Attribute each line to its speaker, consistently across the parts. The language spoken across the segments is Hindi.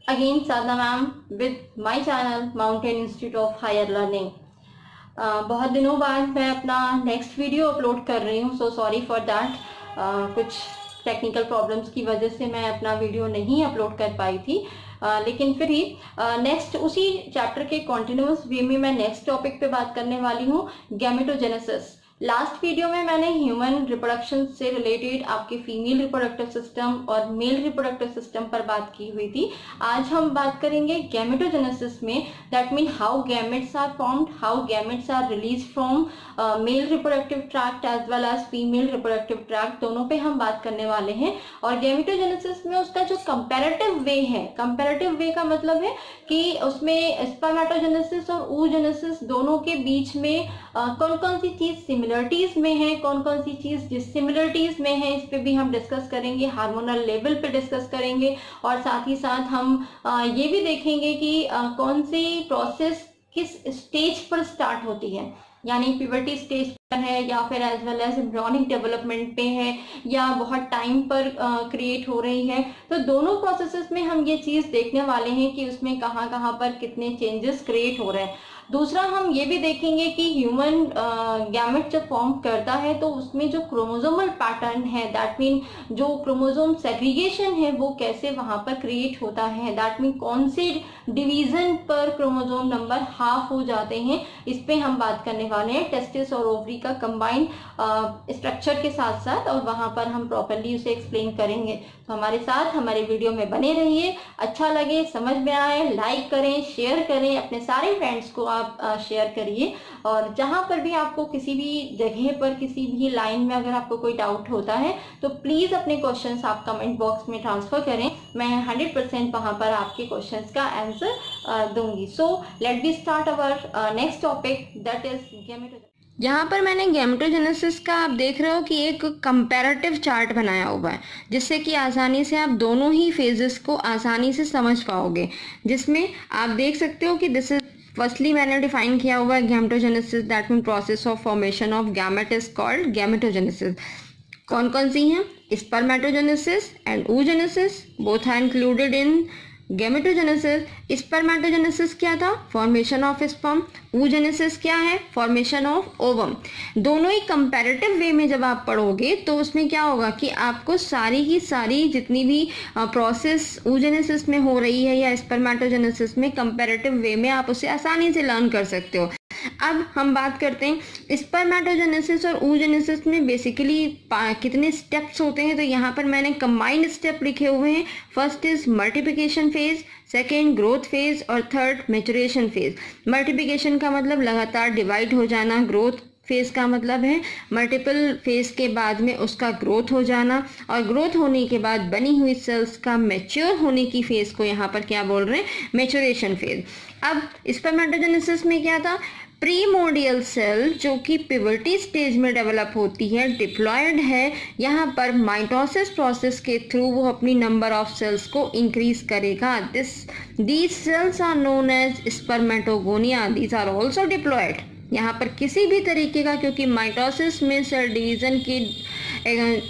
Speaker 1: Again Sadhana ma'am with my channel Mountain Institute of Higher Learning. बहुत दिनों बाद मैं अपना नेक्स्ट वीडियो अपलोड कर रही हूँ, सो सॉरी फॉर दैट। कुछ टेक्निकल प्रॉब्लम्स की वजह से मैं अपना वीडियो नहीं अपलोड कर पाई थी, लेकिन फिर ही नेक्स्ट उसी चैप्टर के कॉन्टिन्यूअस वे में मैं नेक्स्ट टॉपिक पे बात करने वाली हूँ, गैमेटोजेनेसिस। लास्ट वीडियो में मैंने ह्यूमन रिप्रोडक्शन से रिलेटेड आपके फीमेल रिप्रोडक्टिव सिस्टम और मेल रिप्रोडक्टिव सिस्टम पर बात की हुई थी। आज हम बात करेंगे गैमेटोजेनेसिस में, that mean how gametes are formed, how gametes are release from male reproductive tract as well as female reproductive tract, दोनों पे हम बात करने वाले हैं। और गैमेटोजेनेसिस में उसका जो कंपैरेटिव वे है, कंपैरेटिव वे का मतलब है कि उसमें स्पर्मेटोजेनेसिस और oogenesis दोनों के बीच में कौन कौन सी चीज सिमिलरिटीज में है, कौन कौन सी चीज डिसिमिलरिटीज में है, इस पे भी हम डिस्कस करेंगे। हार्मोनल लेवल पे डिस्कस करेंगे और साथ ही साथ हम ये भी देखेंगे कि कौन सी प्रोसेस किस स्टेज पर स्टार्ट होती है, यानी प्यूबर्टी स्टेज पर है या फिर as well as embryonic development पे है या बहुत टाइम पर क्रिएट हो रही है। तो दोनों प्रोसेसेस में हम ये चीज देखने वाले हैं कि उसमें कहाँ कहाँ पर कितने चेंजेस क्रिएट हो रहे हैं। दूसरा हम ये भी देखेंगे कि ह्यूमन गैमेट जब फॉर्म करता है तो उसमें जो क्रोमोसोमल पैटर्न है, दैट मीन जो क्रोमोसोम सेग्रीगेशन है वो कैसे वहां पर क्रिएट होता है, दैट मीन कौन से डिवीजन पर क्रोमोसोम नंबर हाफ हो जाते हैं, इस पे हम बात करने वाले हैं। टेस्टिस और ओवरी का कंबाइंड स्ट्रक्चर के साथ साथ, और वहां पर हम प्रॉपरली उसे एक्सप्लेन करेंगे। तो हमारे साथ हमारे वीडियो में बने रहिए। अच्छा लगे, समझ में आए, लाइक करें, शेयर करें, अपने सारे फ्रेंड्स को आप शेयर करिए। और जहां पर भी आपको किसी भी जगह पर किसी भी लाइन में अगर आपको कोई डाउट होता है तो प्लीज अपने क्वेश्चंस आप कमेंट बॉक्स में ट्रांसफर करें, मैं 100% वहां पर आपके क्वेश्चंस का आंसर दूंगी। So let be start our next topic, that is gametogenesis.
Speaker 2: यहाँ पर मैंने गैमेटोजेनेसिस का आप देख रहे हो कि एक कंपैरेटिव चार्ट बनाया हुआ है, जिससे कि आसानी से आप दोनों ही फेजेस को आसानी से समझ पाओगे। जिसमें आप देख सकते हो कि दिस इज फर्स्टली मैंने डिफाइन किया हुआ है gametogenesis, that mean process of formation of gamete is called gametogenesis. कौन कौन सी हैं? Spermatogenesis and oogenesis, both are included in gametogenesis. Spermatogenesis क्या था? Formation of sperm. oogenesis क्या है? Formation of ovum. दोनों ही कंपैरेटिव वे में जब आप पढ़ोगे तो उसमें क्या होगा कि आपको सारी की सारी जितनी भी प्रोसेस oogenesis में हो रही है या स्पर्मेटोजेनेसिस में, कंपैरेटिव वे में आप उसे आसानी से लर्न कर सकते हो। अब हम बात करते हैं स्पर्मेटोजेनेसिस और oogenesis में बेसिकली कितने स्टेप्स होते हैं। तो यहाँ पर मैंने कंबाइंड स्टेप लिखे हुए हैं। First is multiplication phase, second growth phase और थर्ड मैच्योरेशन फेज। मल्टीप्लिकेशन का मतलब लगातार डिवाइड हो जाना, ग्रोथ फेज का मतलब है मल्टीपल फेज के बाद में उसका ग्रोथ हो जाना, और ग्रोथ होने के बाद बनी हुई सेल्स का मैच्योर होने की फेज को यहाँ पर क्या बोल रहे हैं? Maturation phase. अब स्पर्मेटोजेनेसिस में क्या था? प्रीमोर्डियल सेल जो कि पिवटी स्टेज में डेवलप होती है, डिप्लॉयड है, यहाँ पर माइटोसिस प्रोसेस के थ्रू वो अपनी नंबर ऑफ सेल्स को इंक्रीज करेगा। These cells are known as spermatogonia, these are also diploid. यहाँ पर किसी भी तरीके का, क्योंकि माइटोसिस में सेल डिवीजन के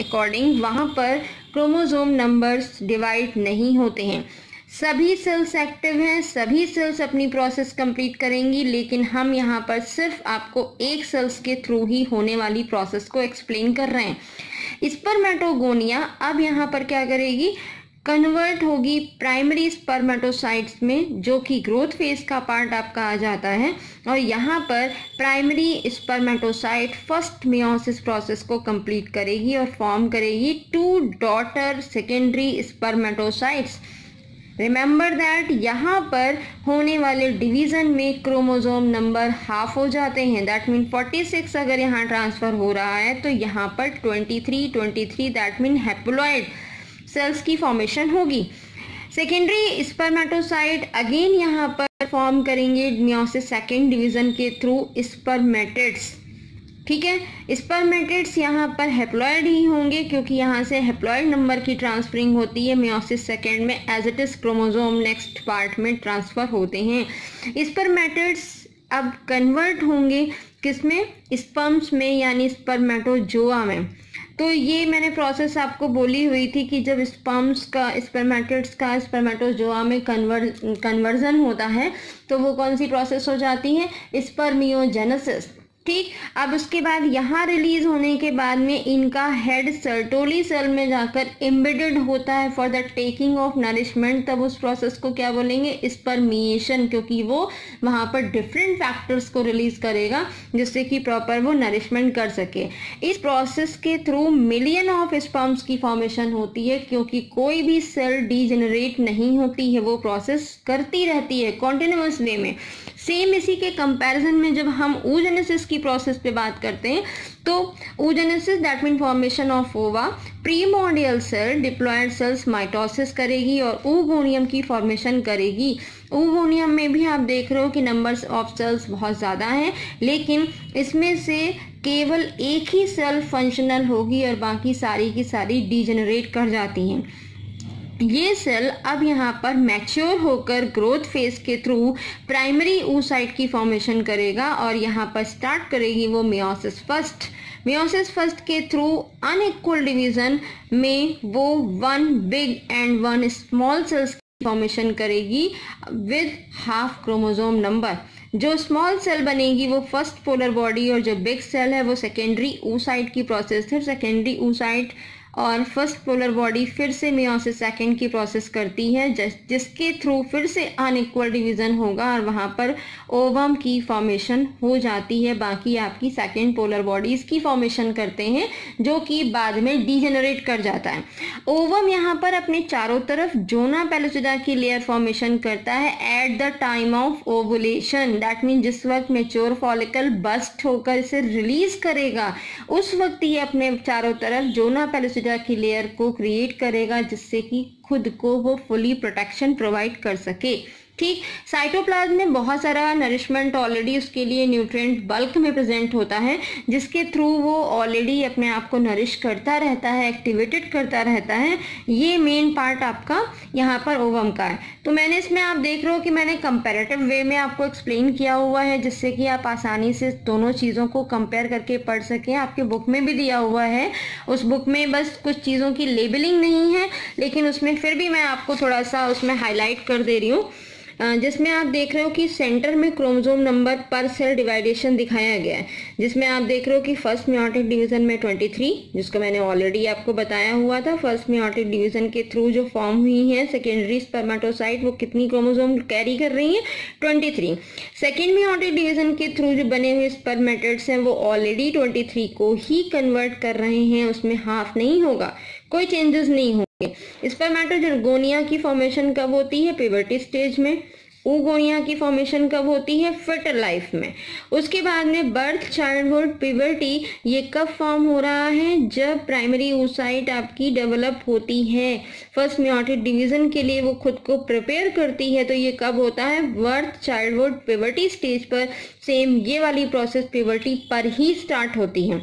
Speaker 2: अकॉर्डिंग वहाँ पर क्रोमोसोम नंबर्स डिवाइड नहीं होते हैं। सभी सेल्स एक्टिव हैं, सभी सेल्स अपनी प्रोसेस कंप्लीट करेंगी, लेकिन हम यहाँ पर सिर्फ आपको एक सेल्स के थ्रू ही होने वाली प्रोसेस को एक्सप्लेन कर रहे हैं। स्पर्मेटोगोनिया अब यहाँ पर क्या करेगी? कन्वर्ट होगी प्राइमरी स्पर्मेटोसाइट्स में, जो कि ग्रोथ फेज का पार्ट आपका आ जाता है। और यहाँ पर primary spermatocyte first meiosis process को कंप्लीट करेगी और फॉर्म करेगी two daughter secondary spermatocytes. Remember that यहाँ पर होने वाले डिवीजन में क्रोमोसोम नंबर हाफ हो जाते हैं, दैट मीन 46 अगर यहाँ ट्रांसफर हो रहा है तो यहाँ पर 23 दैट मीन हैप्लॉइड सेल्स की फॉर्मेशन होगी। सेकेंडरी स्पर्मेटोसाइट अगेन यहाँ पर फॉर्म करेंगे मियोसिस सेकेंड डिवीजन के थ्रू स्पर्मेटिड्स। ठीक है, स्पर्मेटिड्स यहाँ पर हैप्लॉइड ही होंगे, क्योंकि यहाँ से हैप्लॉइड नंबर की ट्रांसफरिंग होती है मियोसिस सेकेंड में, as it is chromosome next part में ट्रांसफर होते हैं। स्पर्मेटिड्स अब कन्वर्ट होंगे किसमें? स्पर्म्स में, यानी स्पर्मेटोजोआ में। तो ये मैंने प्रोसेस आपको बोली हुई थी कि जब स्पर्म्स का स्पर्मेटिड्स का स्पर्मेटोजोआ में कन्वर्जन होता है तो वो कौन सी प्रोसेस हो जाती है, स्पर्मियोजेनेसिस। ठीक, अब उसके बाद यहाँ रिलीज होने के बाद में इनका हेड सर्टोली सेल में जाकर एम्बेडेड होता है for the taking of nourishment. तब उस प्रोसेस को क्या बोलेंगे, स्पर्मिएशन, क्योंकि वो वहाँ पर डिफरेंट फैक्टर्स को रिलीज करेगा जिससे कि प्रॉपर वो नरिशमेंट कर सके। इस प्रोसेस के थ्रू मिलियन ऑफ स्पर्म्स की फॉर्मेशन होती है, क्योंकि कोई भी सेल डीजेनरेट नहीं होती है, वो प्रोसेस करती रहती है कॉन्टिन्यूअस वे में। सेम इसी के कंपैरिजन में जब हम oogenesis की प्रोसेस पे बात करते हैं तो oogenesis that mean formation of ova, primordial cell diploid cells mitosis करेगी और oogoनियम की फॉर्मेशन करेगी। oogoनियम में भी आप देख रहे हो कि नंबर्स ऑफ सेल्स बहुत ज़्यादा हैं, लेकिन इसमें से केवल एक ही सेल फंक्शनल होगी और बाकी सारी की सारी डीजेनरेट कर जाती हैं। ये सेल अब यहाँ पर मैच्योर होकर ग्रोथ फेज के थ्रू प्राइमरी oocyte की फॉर्मेशन करेगा और यहाँ पर स्टार्ट करेगी वो मियोसिस फर्स्ट। मियोसिस फर्स्ट के थ्रू अनइक्वल डिवीजन में वो 1 बिग एंड 1 स्मॉल सेल्स की फॉर्मेशन करेगी विद हाफ क्रोमोसोम नंबर। जो स्मॉल सेल बनेगी वो फर्स्ट पोलर बॉडी और जो बिग सेल है वो सेकेंडरी oocyte की प्रोसेस है। सेकेंडरी oocyte और फर्स्ट पोलर बॉडी फिर से मियोसिस सेकेंड की प्रोसेस करती है, जिसके थ्रू फिर से अनइक्वल डिवीजन होगा और वहाँ पर ओवम की फॉर्मेशन हो जाती है। बाकी आपकी सेकेंड पोलर बॉडीज की फॉर्मेशन करते हैं जो कि बाद में डीजेनरेट कर जाता है। ओवम यहाँ पर अपने चारों तरफ जोना पेलुसिडा की लेयर फॉर्मेशन करता है at the time of ovulation. That mean जिस वक्त मेच्योर फॉलिकल बस्ट होकर इसे रिलीज करेगा उस वक्त ये अपने चारों तरफ जोना पेलुसिडा की लेयर को क्रिएट करेगा जिससे कि खुद को वो फुली प्रोटेक्शन प्रोवाइड कर सके। ठीक, साइटोप्लाज्म में बहुत सारा नरिशमेंट ऑलरेडी उसके लिए न्यूट्रिएंट बल्क में प्रेजेंट होता है, जिसके थ्रू वो ऑलरेडी अपने आप को नरिश करता रहता है, एक्टिवेटेड करता रहता है। ये मेन पार्ट आपका यहाँ पर ओवम का है। तो मैंने इसमें आप देख रहे हो कि मैंने कंपैरेटिव वे में आपको एक्सप्लेन किया हुआ है जिससे कि आप आसानी से दोनों चीज़ों को कंपेयर करके पढ़ सकें। आपके बुक में भी दिया हुआ है, उस बुक में बस कुछ चीज़ों की लेबलिंग नहीं है, लेकिन उसमें फिर भी मैं आपको थोड़ा सा उसमें हाईलाइट कर दे रही हूँ, जिसमें आप देख रहे हो कि सेंटर में क्रोमोसोम नंबर पर सेल डिवाइडेशन दिखाया गया है, जिसमें आप देख रहे हो कि फर्स्ट मियोटिक डिवीजन में 23, जिसको मैंने ऑलरेडी आपको बताया हुआ था। फर्स्ट मियोटिक डिवीजन के थ्रू जो फॉर्म हुई है सेकेंडरी स्पर्मेटोसाइट वो कितनी क्रोमोसोम कैरी कर रही हैं, 23। सेकेंड मियोटिक डिवीजन के थ्रू जो बने हुए स्पर्मेटिड्स हैं वो ऑलरेडी 23 को ही कन्वर्ट कर रहे हैं, उसमें हाफ नहीं होगा, कोई चेंजेस नहीं होंगे। स्पर्मेटोजोगोनिया की फॉर्मेशन कब होती है, प्यूबर्टी स्टेज में। oogonia की फॉर्मेशन कब होती है, फर्टाइल लाइफ में। उसके बाद में बर्थ, चाइल्डहुड, प्यूबर्टी, ये कब फॉर्म हो रहा है, जब प्राइमरी oocyte आपकी डेवलप होती है, फर्स्ट मियोटिक डिवीजन के लिए वो खुद को प्रिपेयर करती है। तो ये कब होता है, बर्थ, चाइल्डहुड, प्यूबर्टी स्टेज पर। सेम ये वाली प्रोसेस प्यूबर्टी पर ही स्टार्ट होती है।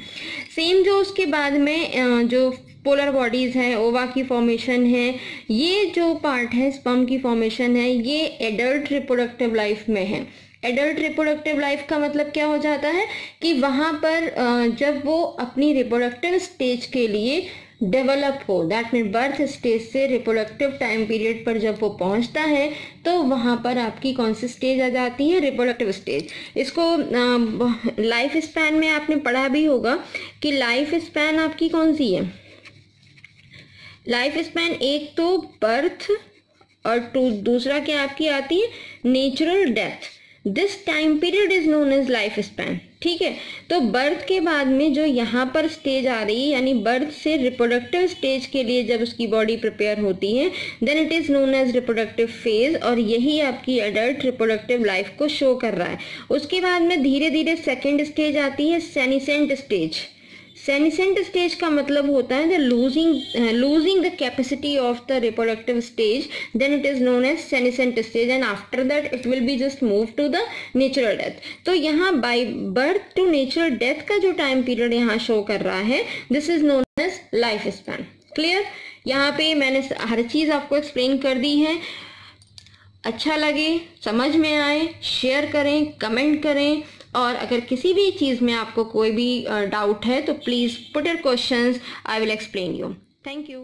Speaker 2: सेम जो उसके बाद में जो पोलर बॉडीज हैं, ओवा की फॉर्मेशन है, ये जो पार्ट है स्पर्म की फॉर्मेशन है, ये एडल्ट रिप्रोडक्टिव लाइफ में है। एडल्ट रिप्रोडक्टिव लाइफ का मतलब क्या हो जाता है कि वहाँ पर जब वो अपनी रिप्रोडक्टिव स्टेज के लिए डेवलप हो, दैट मीन बर्थ स्टेज से रिप्रोडक्टिव टाइम पीरियड पर जब वो पहुंचता है तो वहाँ पर आपकी कौन सी स्टेज आ जाती है, रिप्रोडक्टिव स्टेज। इसको लाइफ स्पैन में आपने पढ़ा भी होगा कि लाइफ स्पैन आपकी कौन सी है। लाइफ स्पैन एक तो बर्थ और दूसरा क्या आपकी आती है, natural death. This time period is known as life span. ठीक है, तो बर्थ के बाद में जो यहाँ पर स्टेज आ रही है, यानी बर्थ से रिप्रोडक्टिव स्टेज के लिए जब उसकी बॉडी प्रिपेयर होती है, then it is known as reproductive phase, और यही आपकी एडल्ट रिप्रोडक्टिव लाइफ को शो कर रहा है। उसके बाद में धीरे धीरे सेकेंड स्टेज आती है, सेनिसेंट स्टेज। सेनिसेंट स्टेज का मतलब होता है losing the capacity of the reproductive stage, then it is known as senescent stage, and after that it will be just moved to the natural death. तो यहाँ by birth to natural death का जो टाइम पीरियड यहाँ शो कर रहा है, this is known as life span. Clear? यहाँ पे मैंने हर चीज़ आपको एक्सप्लेन कर दी है। अच्छा लगे, समझ में आए, शेयर करें, कमेंट करें और अगर किसी भी चीज़ में आपको कोई भी डाउट है तो please put your questions, I will explain you. Thank you.